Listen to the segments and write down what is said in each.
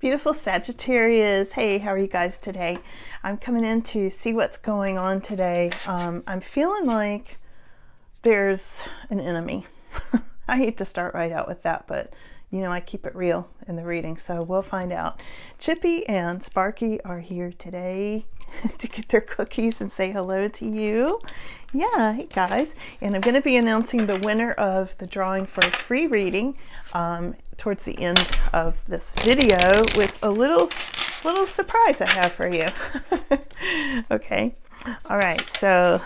Beautiful Sagittarius. Hey, how are you guys today? I'm coming in to see what's going on today. I'm feeling like there's an enemy. I hate to start right out with that, but you know I keep it real in the reading, so we'll find out. Chippy and Sparky are here today to get their cookies and say hello to you. Yeah, hey guys. And I'm going to be announcing the winner of the drawing for a free reading towards the end of this video with a little surprise I have for you. Okay. All right. So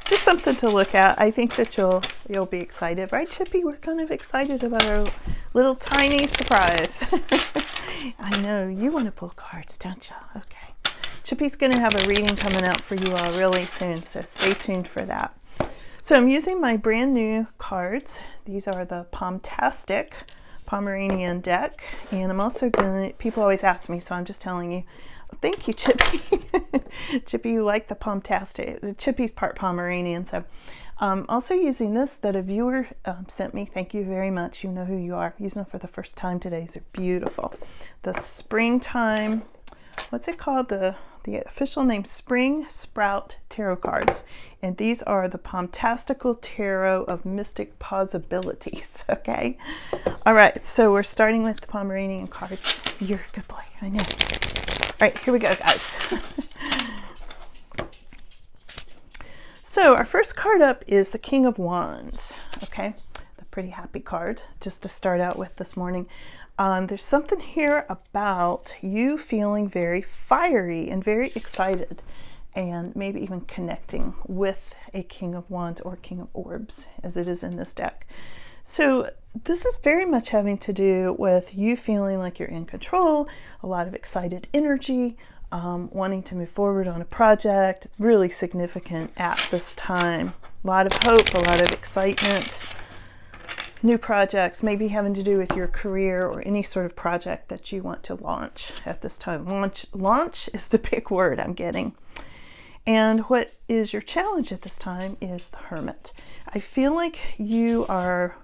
just something to look at. I think that you'll be excited, right, Chippy? We're kind of excited about our little tiny surprise. I know you want to pull cards, don't you? Okay. Chippy's going to have a reading coming out for you all really soon, so stay tuned for that. So I'm using my brand new cards. These are the Pomtastic Pomeranian deck, and I'm also going to, people always ask me, so I'm just telling you. Thank you, Chippy. Chippy, you like the Pomtastic. Chippy's part Pomeranian, so also using this that a viewer sent me. Thank you very much. You know who you are. Using them for the first time today. These are beautiful. The Springtime, what's it called? The official name, Spring Sprout Tarot cards. And these are the Pomtastical Tarot of Mystic Possibilities. Okay. All right. So we're starting with the Pomeranian cards. You're a good boy. I know. All right, here we go, guys. So our first card up is the King of Wands, okay? The pretty happy card, just to start out with this morning. There's something here about you feeling very fiery and very excited, and maybe even connecting with a King of Wands or King of Orbs, as it is in this deck. So this is very much having to do with you feeling like you're in control, a lot of excited energy, wanting to move forward on a project. It's really significant at this time. A lot of hope, a lot of excitement, new projects, maybe having to do with your career or any sort of project that you want to launch at this time. Launch is the big word I'm getting. And what is your challenge at this time is the Hermit. I feel like you are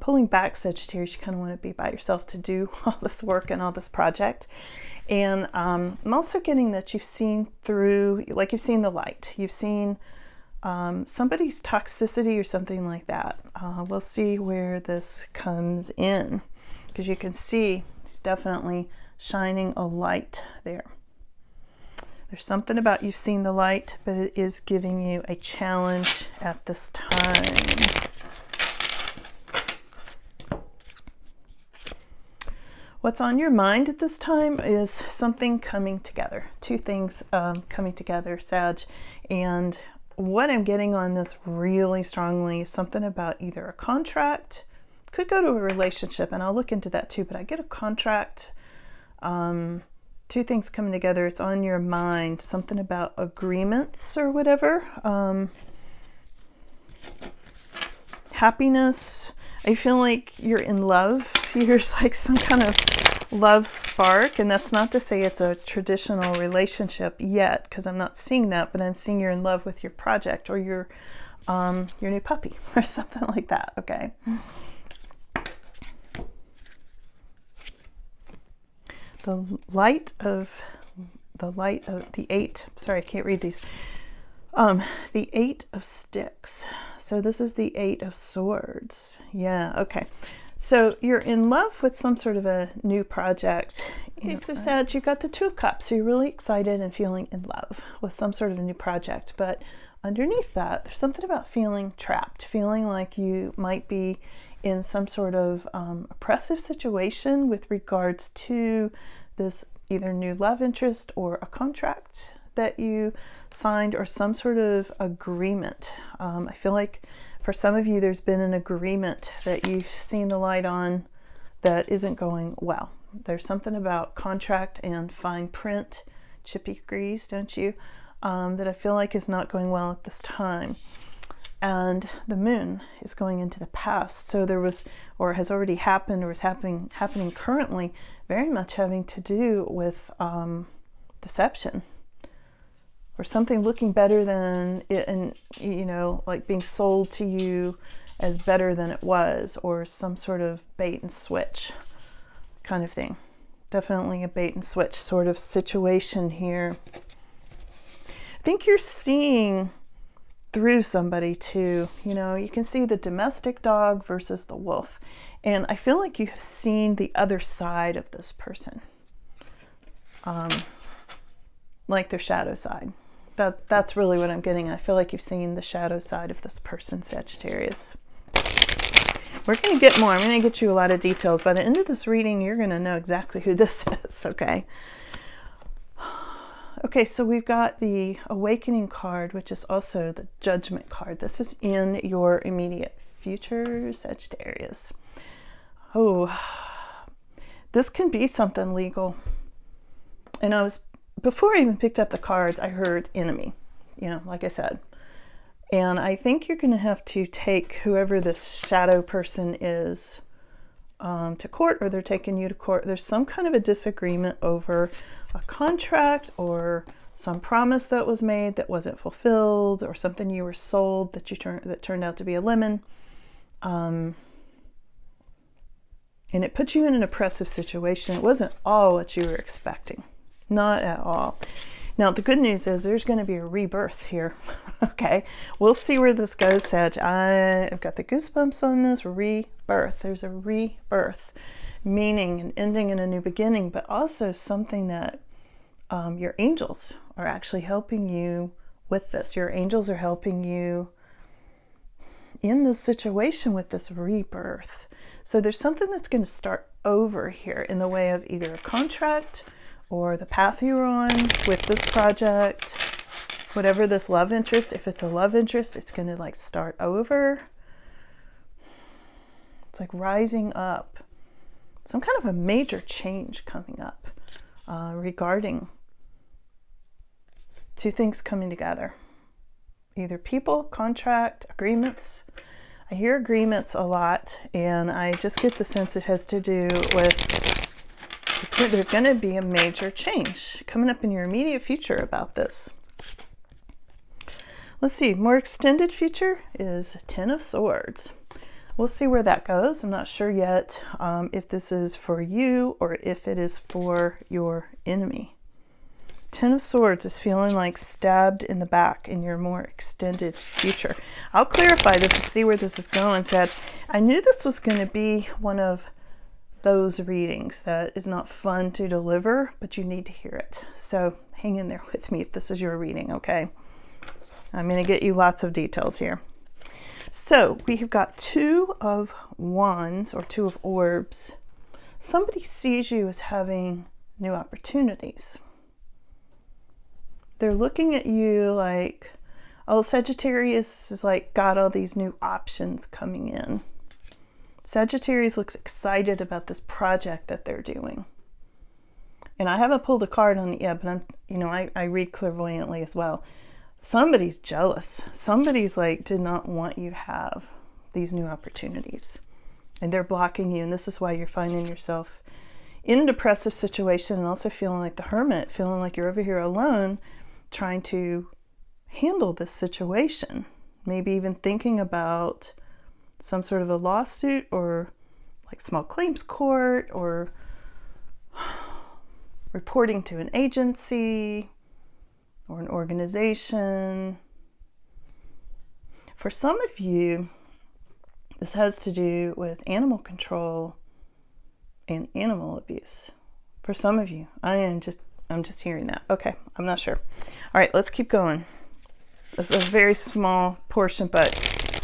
pulling back, Sagittarius. You kind of want to be by yourself to do all this work and all this project. And I'm also getting that you've seen through, like you've seen the light. You've seen somebody's toxicity or something like that. We'll see where this comes in, because you can see he's definitely shining a light there. There's something about you've seen the light, but it is giving you a challenge at this time. What's on your mind at this time is something coming together. Two things coming together, Sag. And what I'm getting on this really strongly is something about either a contract, could go to a relationship, and I'll look into that too, but I get a contract, two things coming together. It's on your mind, something about agreements or whatever. Happiness. I feel like you're in love. There's like some kind of love spark, and that's not to say it's a traditional relationship yet, because I'm not seeing that, but I'm seeing you're in love with your project or your new puppy or something like that. Okay. The light of the eight. Sorry, I can't read these. The Eight of Sticks. So this is the Eight of Swords. Yeah, okay. So you're in love with some sort of a new project. Okay, so Sag, you got the Two of Cups. So you're really excited and feeling in love with some sort of a new project. But underneath that, there's something about feeling trapped, feeling like you might be in some sort of oppressive situation with regards to this either new love interest or a contract that you signed or some sort of agreement. I feel like for some of you there's been an agreement that you've seen the light on that isn't going well. There's something about contract and fine print, Chippy agrees, don't you, that I feel like is not going well at this time. And the moon is going into the past, so there was, or has already happened, or is happening currently, very much having to do with deception, or something looking better than it, and you know, like being sold to you as better than it was, or some sort of bait and switch kind of thing. Definitely a bait and switch sort of situation here. I think you're seeing through somebody too. You know, you can see the domestic dog versus the wolf. And I feel like you've seen the other side of this person. Like their shadow side. That's really what I'm getting. I feel like you've seen the shadow side of this person, Sagittarius. We're going to get more. I'm going to get you a lot of details. By the end of this reading, you're going to know exactly who this is, okay? Okay, so we've got the Awakening card, which is also the Judgment card. This is in your immediate future, Sagittarius. Oh, this can be something legal. And before I even picked up the cards, I heard enemy, you know, like I said. And I think you're going to have to take whoever this shadow person is to court, or they're taking you to court. There's some kind of a disagreement over a contract or some promise that was made that wasn't fulfilled, or something you were sold that turned out to be a lemon. And it put you in an oppressive situation. It wasn't all what you were expecting. Not at all. Now, the good news is there's going to be a rebirth here. Okay, we'll see where this goes, Sag. I've got the goosebumps on this. Rebirth. There's a rebirth, meaning an ending and a new beginning, but also something that your angels are actually helping you with this. Your angels are helping you in this situation with this rebirth. So there's something that's going to start over here in the way of either a contract or the path you're on with this project, whatever this love interest. If it's a love interest, it's going to like start over. It's like rising up. Some kind of a major change coming up regarding two things coming together. Either people, contract, agreements. I hear agreements a lot, and I just get the sense it has to do with there's going to be a major change coming up in your immediate future about this. Let's see, more extended future is Ten of Swords. We'll see where that goes. I'm not sure yet if this is for you or if it is for your enemy. Ten of Swords is feeling like stabbed in the back in your more extended future. I'll clarify this and see where this is going. Said, I knew this was going to be one of those readings that is not fun to deliver, but you need to hear it. So hang in there with me if this is your reading, okay? I'm going to get you lots of details here. So we have got Two of Wands or Two of Orbs. Somebody sees you as having new opportunities. They're looking at you like, oh, Sagittarius is like got all these new options coming in. Sagittarius looks excited about this project that they're doing. And I haven't pulled a card on it yet, but I read clairvoyantly as well. Somebody's jealous. Somebody's like did not want you to have these new opportunities. And they're blocking you. And this is why you're finding yourself in a depressive situation and also feeling like the hermit, feeling like you're over here alone, trying to handle this situation. Maybe even thinking about some sort of a lawsuit or like small claims court or reporting to an agency or an organization. For some of you, this has to do with animal control and animal abuse. For some of you, I'm just hearing that. Okay, I'm not sure. All right, let's keep going. This is a very small portion, but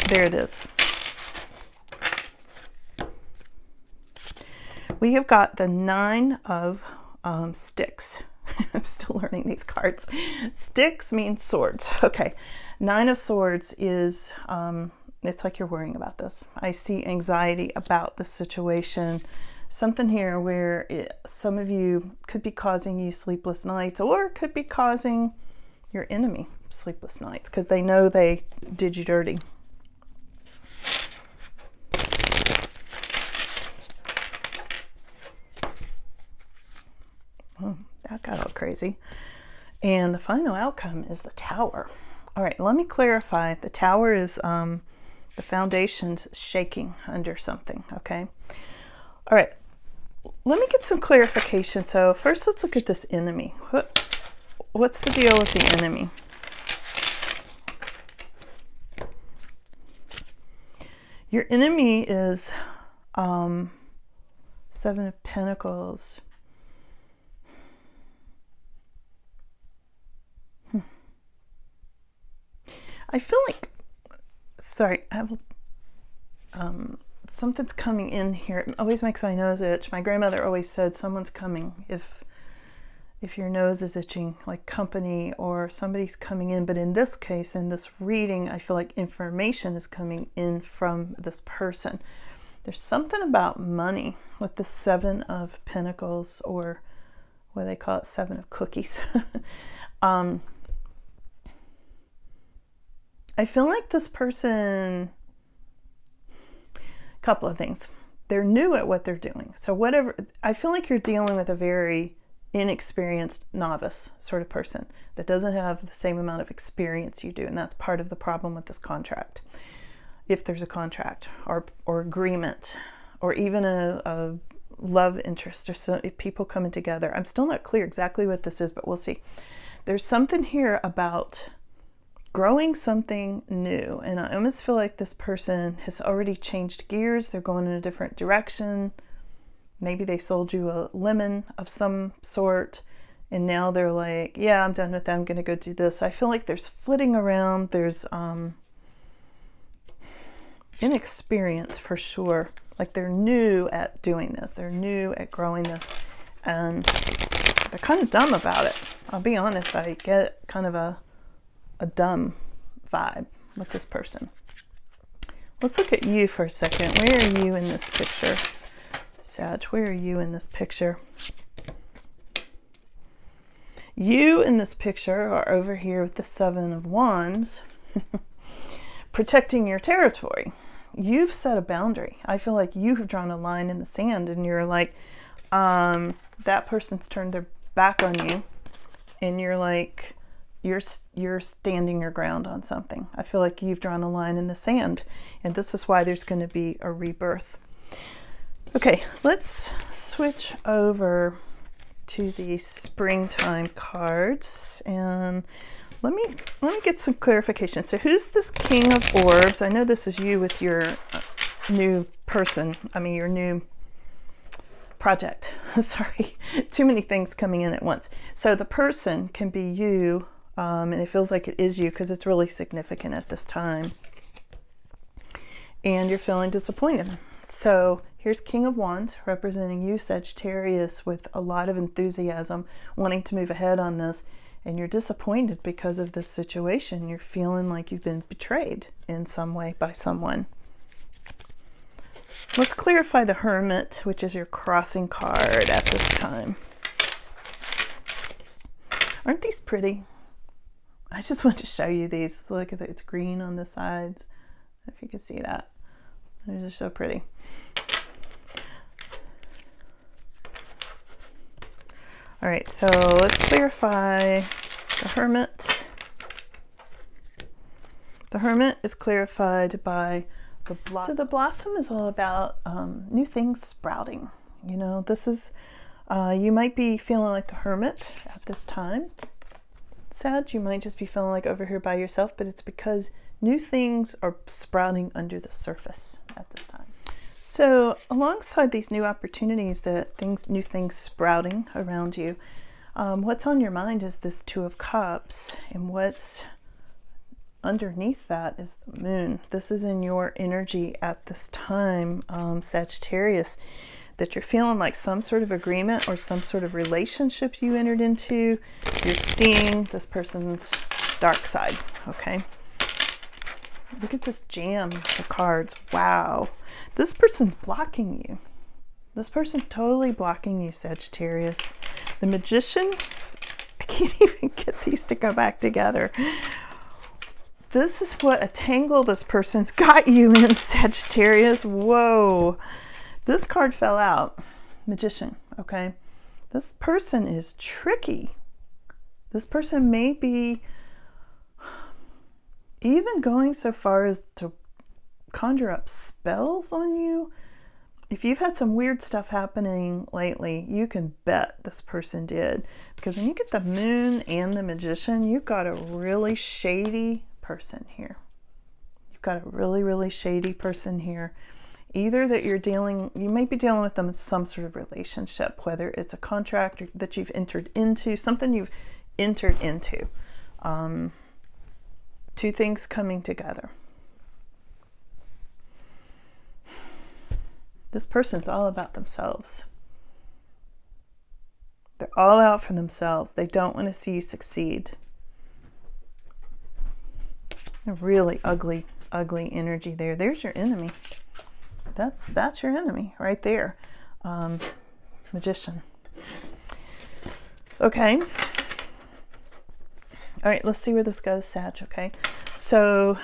there it is. We have got the Nine of Sticks. I'm still learning these cards. Sticks means swords. Okay. Nine of Swords is, it's like you're worrying about this. I see anxiety about this situation. Something here where some of you could be causing you sleepless nights, or could be causing your enemy sleepless nights because they know they did you dirty. Oh, that got all crazy. And the final outcome is the Tower. All right, let me clarify. The Tower is the foundation's shaking under something, okay? All right, let me get some clarification. So first, let's look at this enemy. What's the deal with the enemy? Your enemy is Seven of Pentacles. I feel like, sorry, I have something's coming in here. It always makes my nose itch. My grandmother always said someone's coming if your nose is itching, like company or somebody's coming in. But in this case, in this reading, I feel like information is coming in from this person. There's something about money with the Seven of Pentacles, or what they call it, Seven of Cookies. I feel like this person, a couple of things. They're new at what they're doing. So whatever, I feel like you're dealing with a very inexperienced novice sort of person that doesn't have the same amount of experience you do. And that's part of the problem with this contract. If there's a contract or agreement, or even a love interest, or so, if people coming together. I'm still not clear exactly what this is, but we'll see. There's something here about growing something new, and I almost feel like this person has already changed gears. They're going in a different direction. Maybe they sold you a lemon of some sort, and now they're like, yeah, I'm done with that, I'm gonna go do this. I feel like there's flitting around. There's inexperience for sure. Like they're new at doing this, they're new at growing this, and they're kind of dumb about it. I'll be honest, I get kind of a dumb vibe with this person. Let's look at you for a second. Where are you in this picture? Sag, where are you in this picture? You in this picture are over here with the Seven of Wands, protecting your territory. You've set a boundary. I feel like you have drawn a line in the sand, and you're like, that person's turned their back on you, and you're like, you're standing your ground on something. I feel like you've drawn a line in the sand, and this is why there's going to be a rebirth. Okay, let's switch over to the springtime cards, and let me get some clarification. So who's this King of Orbs? I know this is you with your new person. I mean, your new project. Sorry, too many things coming in at once. So the person can be you, and it feels like it is you because it's really significant at this time. And you're feeling disappointed. So here's King of Wands representing you, Sagittarius, with a lot of enthusiasm, wanting to move ahead on this. And you're disappointed because of this situation. You're feeling like you've been betrayed in some way by someone. Let's clarify the Hermit, which is your crossing card at this time. Aren't these pretty? I just want to show you these. Look at it, it's green on the sides. If you can see that. They're just so pretty. All right, so let's clarify the Hermit. The Hermit is clarified by the Blossom. So the Blossom is all about new things sprouting. You know, this is, you might be feeling like the Hermit at this time. Sag, you might just be feeling like over here by yourself, but it's because new things are sprouting under the surface at this time. So alongside these new opportunities, new things sprouting around you, what's on your mind is this Two of Cups, and what's underneath that is the Moon. This is in your energy at this time, Sagittarius, that you're feeling like some sort of agreement or some sort of relationship you entered into. You're seeing this person's dark side, okay? Look at this jam of cards. Wow. This person's blocking you. This person's totally blocking you, Sagittarius. The Magician, I can't even get these to go back together. This is what a tangle this person's got you in, Sagittarius. Whoa. This card fell out. Magician, okay? This person is tricky. This person may be even going so far as to conjure up spells on you. if you've had some weird stuff happening lately, you can bet this person did. Because when you get the Moon and the Magician, you've got a really shady person here. You've got a really, really shady person here. Either that you may be dealing with them in some sort of relationship, whether it's a contract that you've entered into, something you've entered into. Two things coming together. This person's all about themselves. They're all out for themselves. They don't want to see you succeed. A really ugly, ugly energy there. There's your enemy. That's your enemy right there. Magician. Okay. All right, let's see where this goes, Sag, okay? So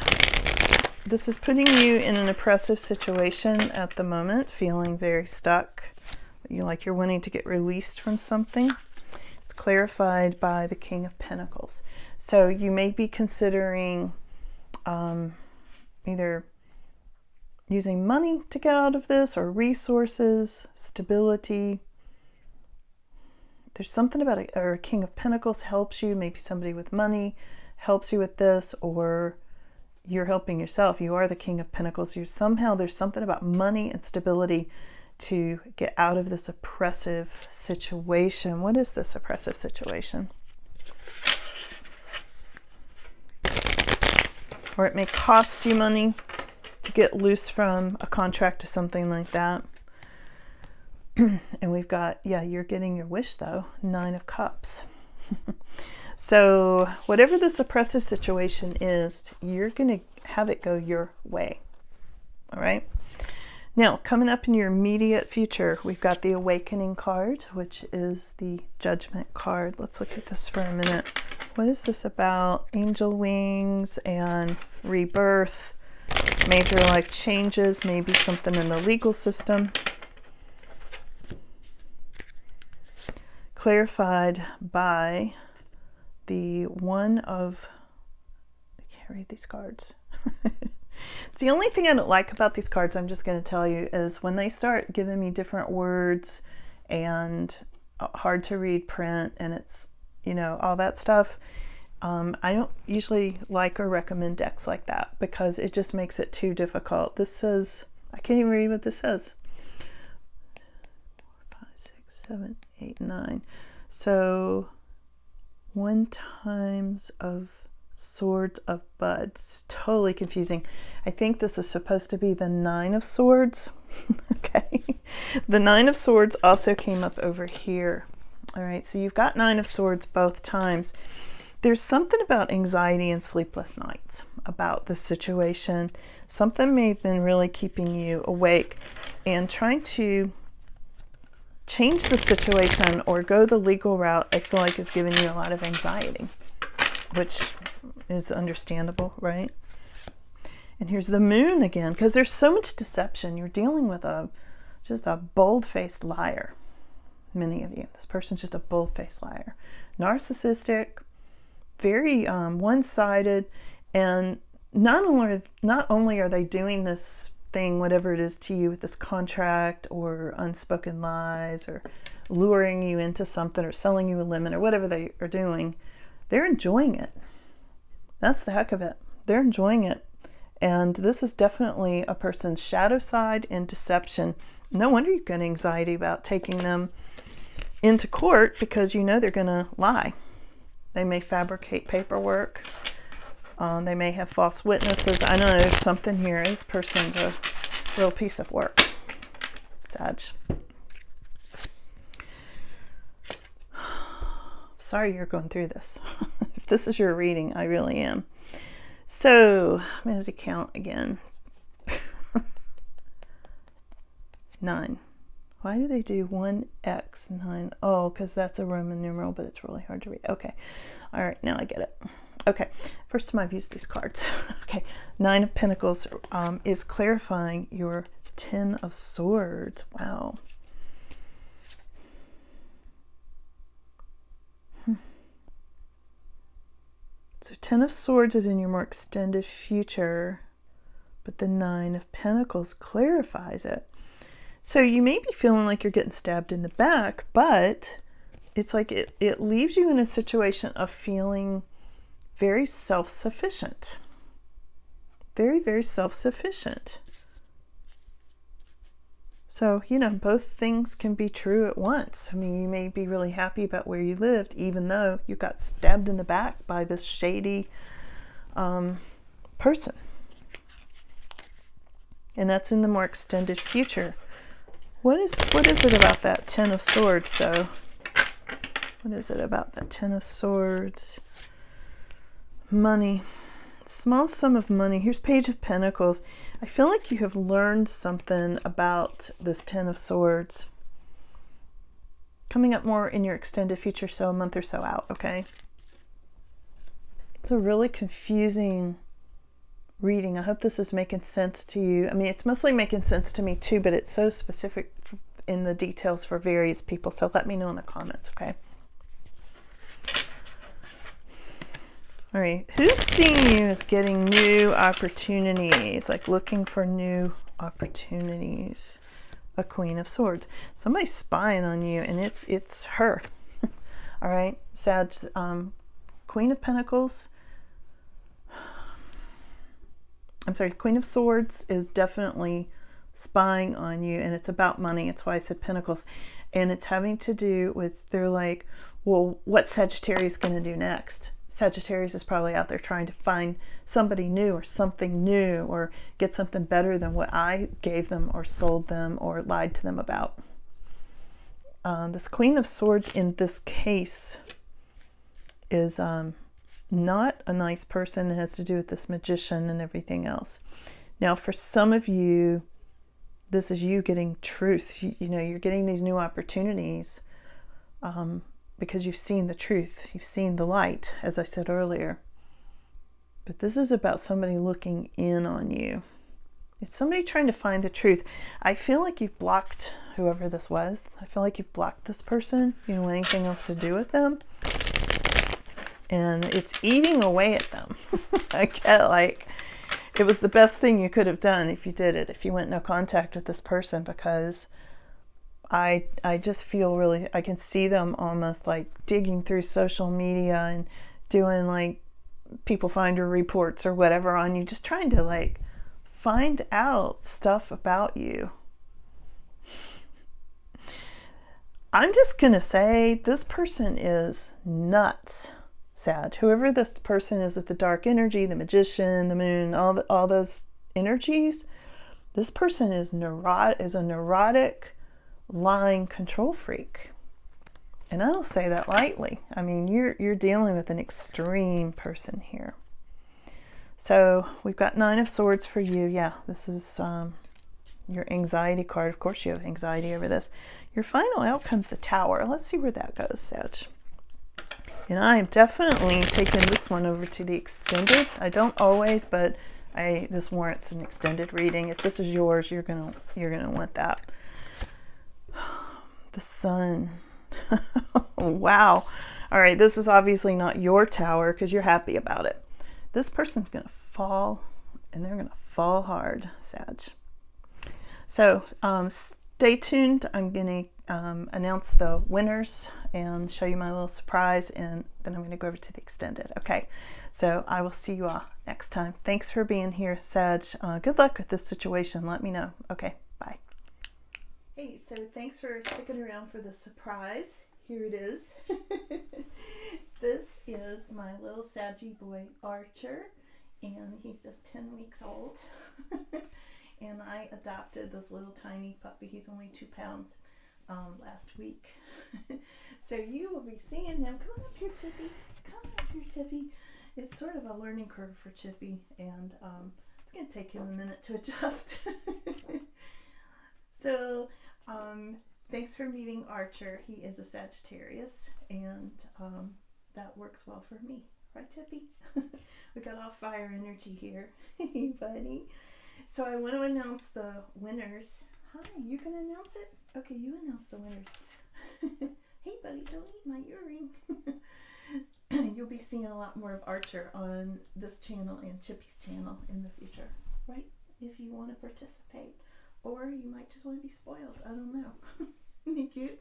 this is putting you in an oppressive situation at the moment, feeling very stuck. You're wanting to get released from something. It's clarified by the King of Pentacles. So you may be considering either using money to get out of this, or resources, stability. There's something about a King of Pentacles helps you. Maybe somebody with money helps you with this, or you're helping yourself. You are the King of Pentacles. There's something about money and stability to get out of this oppressive situation. What is this oppressive situation? Or it may cost you money to get loose from a contract or something like that. And we've got, yeah, you're getting your wish though. 9 of Cups. So whatever this oppressive situation is, you're going to have it go your way. All right. Now, coming up in your immediate future, we've got the Awakening card, which is the Judgment card. Let's look at this for a minute. What is this about? Angel wings and rebirth, major life changes, maybe something in the legal system. Clarified by the one of, I can't read these cards. It's the only thing I don't like about these cards, I'm just going to tell you, is when they start giving me different words and hard to read print, and it's, all that stuff. I don't usually like or recommend decks like that because it just makes it too difficult. This says, I can't even read what this says. 4, 5, 6, 7, 8, 9. So 1 times of Swords of Buds. Totally confusing. I think this is supposed to be the 9 of Swords. Okay. The 9 of Swords also came up over here. All right, so you've got 9 of Swords both times. There's something about anxiety and sleepless nights about this situation. Something may have been really keeping you awake, and trying to change the situation or go the legal route, I feel like, is giving you a lot of anxiety, which is understandable, right? And here's the Moon again, because there's so much deception. You're dealing with just a bold-faced liar. Many of you. This person's just a bold-faced liar. Narcissistic, very one-sided, and not only are they doing this thing, whatever it is to you with this contract or unspoken lies or luring you into something or selling you a lemon or whatever they are doing, they're enjoying it. That's the heck of it. They're enjoying it. And this is definitely a person's shadow side and deception. No wonder you get anxiety about taking them into court, because they're going to lie. They may fabricate paperwork. They may have false witnesses. I know there's something here. This person's a real piece of work. Sag. Sorry you're going through this. If this is your reading, I really am. So I'm going to have to count again. 9. Why do they do 1x9? Oh, because that's a Roman numeral, but it's really hard to read. Okay. All right, now I get it. Okay, first time I've used these cards. Okay, 9 of Pentacles is clarifying your 10 of Swords. Wow. So 10 of Swords is in your more extended future, but the 9 of Pentacles clarifies it. So you may be feeling like you're getting stabbed in the back, but it's like it leaves you in a situation of feeling very self-sufficient. Very, very self-sufficient. So, you know, both things can be true at once. I mean, you may be really happy about where you lived, even though you got stabbed in the back by this shady person. And that's in the more extended future. What is it about that Ten of Swords, though? What is it about that Ten of Swords? Money. Small sum of money. Here's Page of Pentacles. I feel like you have learned something about this Ten of Swords. Coming up more in your extended future, so a month or so out, okay? It's a really confusing reading. I hope this is making sense to you. I mean, it's mostly making sense to me too, but it's so specific in the details for various people. So let me know in the comments, okay? All right, who's seeing you as getting new opportunities, like looking for new opportunities? A Queen of Swords. Somebody's spying on you, and it's her. All right, Sag, Queen of Pentacles. I'm sorry, Queen of Swords is definitely spying on you, and it's about money. It's why I said Pentacles. And it's having to do with, they're like, well, what's Sagittarius going to do next? Sagittarius is probably out there trying to find somebody new or something new or get something better than what I gave them or sold them or lied to them about. This Queen of Swords in this case is not a nice person. It has to do with this Magician and everything else. Now, for some of you, this is you getting truth. You know, you're getting these new opportunities because you've seen the truth. You've seen the light, as I said earlier. But this is about somebody looking in on you. It's somebody trying to find the truth. I feel like you've blocked whoever this was. I feel like you've blocked this person. You don't want anything else to do with them. And it's eating away at them. I get like, it was the best thing you could have done if you did it, if you went no contact with this person, because I just feel really, I can see them almost like digging through social media and doing like people finder reports or whatever on you, just trying to like find out stuff about you. I'm just going to say this person is nuts, Sag. Whoever this person is with the dark energy, the Magician, the moon, all those energies, this person is a neurotic, lying control freak. And I don't say that lightly. I mean, you're dealing with an extreme person here. So we've got Nine of Swords for you. Yeah, this is your anxiety card. Of course you have anxiety over this. Your final outcome's the Tower. Let's see where that goes, Sag. And I am definitely taking this one over to the extended. I don't always, but this warrants an extended reading. If this is yours, you're gonna want that. The Sun. Wow. All right, this is obviously not your Tower because you're happy about it. This person's gonna fall, and they're gonna fall hard, Sag. So stay tuned. I'm gonna announce the winners and show you my little surprise, and then I'm going to go over to the extended. Okay, so I will see you all next time. Thanks for being here, Sag. Good luck with this situation. Let me know. Okay, bye. Hey, so thanks for sticking around for the surprise. Here it is. This is my little Saggy boy, Archer, and he's just 10 weeks old. And I adopted this little tiny puppy. He's only 2 pounds. Last week. So you will be seeing him. Come on up here, Chippy. Come up here, Chippy. It's sort of a learning curve for Chippy, and it's going to take him a minute to adjust. So thanks for meeting Archer. He is a Sagittarius, and that works well for me. Right, Chippy? We got all fire energy here. Hey, buddy. So I want to announce the winners. Hi, you can announce it? Okay, you announce the winners. Hey, buddy, don't eat my earring. You'll be seeing a lot more of Archer on this channel and Chippy's channel in the future, right? If you want to participate. or you might just want to be spoiled. I don't know. Isn't he cute?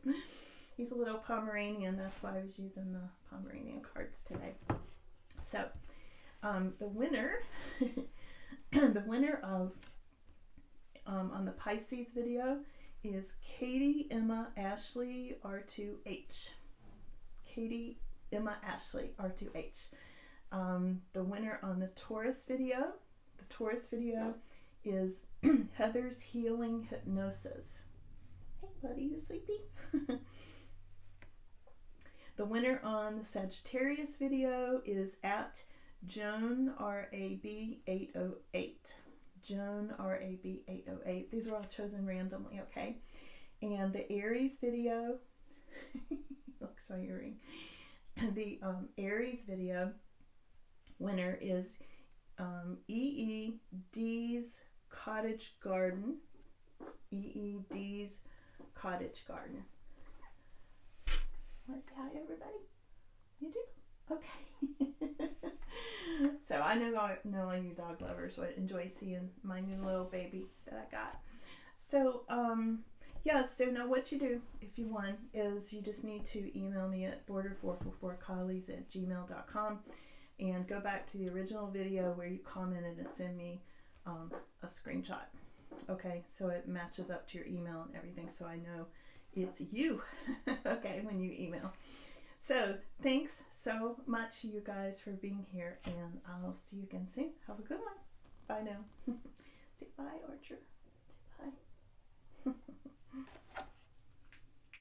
He's a little Pomeranian. That's why I was using the Pomeranian cards today. So the winner, the winner of on the Pisces video is Katie Emma Ashley R2H. Katie Emma Ashley R2H. The winner on the Taurus video is Heather's Healing Hypnosis. Hey buddy, you sleepy? The winner on the Sagittarius video is at Joan RAB 808. Joan RAB 808. These are all chosen randomly, okay? And the Aries video, look, saw your ring. The Aries video winner is EED's Cottage Garden. EED's Cottage Garden. Want to say hi to everybody? You do? Okay. So I know all you dog lovers would enjoy seeing my new little baby that I got. So yeah, so now what you do if you want is you just need to email me at border444collies@gmail.com and go back to the original video where you commented and send me a screenshot. Okay, so it matches up to your email and everything, so I know it's you. Okay, when you email. So thanks so much you guys for being here, and I'll see you again soon. Have a good one. Bye now. Say bye, Archer. Say bye.